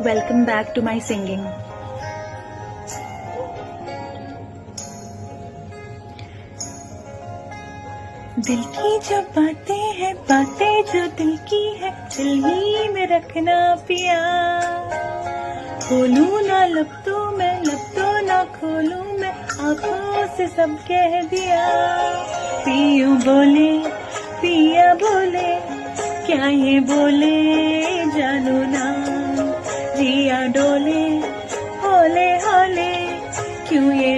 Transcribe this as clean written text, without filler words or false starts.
Welcome back to my singing. दिल की जो बातें हैं, बातें जो दिल की है, दिल ही में रखना पिया। खोलूं ना लब तो मैं, लब तो ना खोलूं मैं, आंखों से सब कह दिया। पियूं बोले, पिया बोले, क्या ये बोले जानू ना। जिया डोले, होले होले, क्यों ये